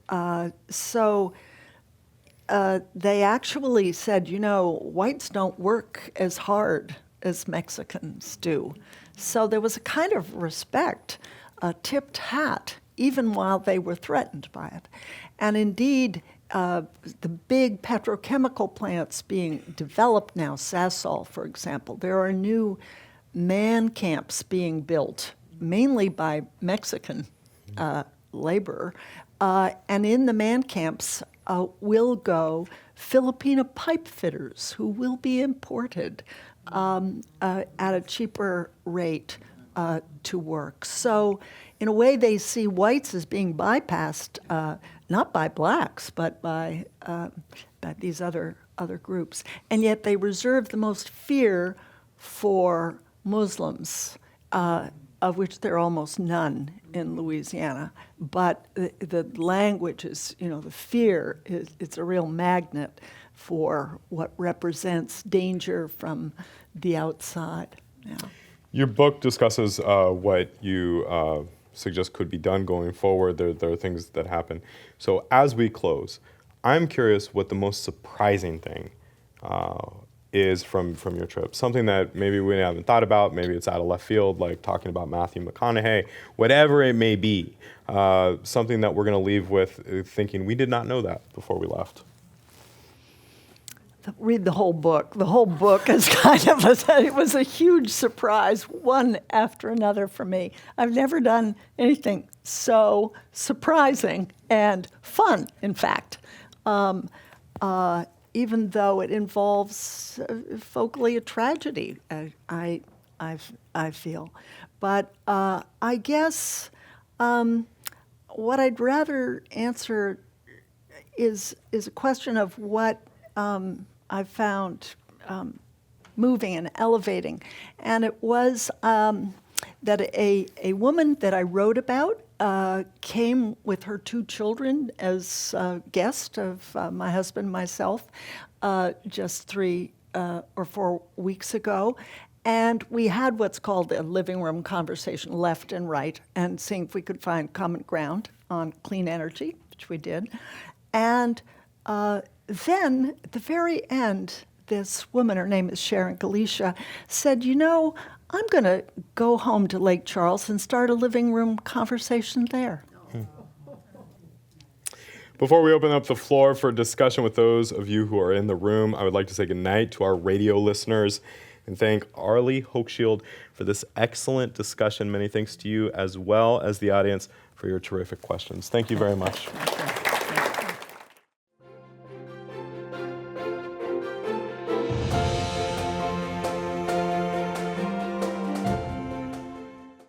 so they actually said, whites don't work as hard as Mexicans do. So there was a kind of respect, a tipped hat, even while they were threatened by it. And indeed, the big petrochemical plants being developed now, Sasol, for example, there are new man camps being built, mainly by Mexican labor. And in the man camps will go Filipino pipe fitters who will be imported at a cheaper rate to work. So in a way, they see whites as being bypassed, not by blacks, but by these other groups. And yet they reserve the most fear for Muslims, of which there are almost none in Louisiana. But the language is, the fear it's a real magnet for what represents danger from the outside. Yeah. Your book discusses what you suggest could be done going forward. There are things that happen. So as we close, I'm curious what the most surprising thing is from your trip. Something that maybe we haven't thought about, maybe it's out of left field, like talking about Matthew McConaughey, whatever it may be. Something that we're going to leave with thinking we did not know that before we left. Read the whole book. The whole book is it was a huge surprise, one after another for me. I've never done anything so surprising and fun, in fact, even though it involves folkly a tragedy, I feel. But I guess what I'd rather answer is a question of what I found moving and elevating. And it was that a woman that I wrote about came with her 2 children as a guest of my husband and myself just 3 or 4 weeks ago. And we had what's called a living room conversation, left and right, and seeing if we could find common ground on clean energy, which we did. And then, at the very end, this woman, her name is Sharon Galicia, said, I'm going to go home to Lake Charles and start a living room conversation there. Before we open up the floor for discussion with those of you who are in the room, I would like to say goodnight to our radio listeners and thank Arlie Hochschild for this excellent discussion. Many thanks to you as well as the audience for your terrific questions. Thank you very much.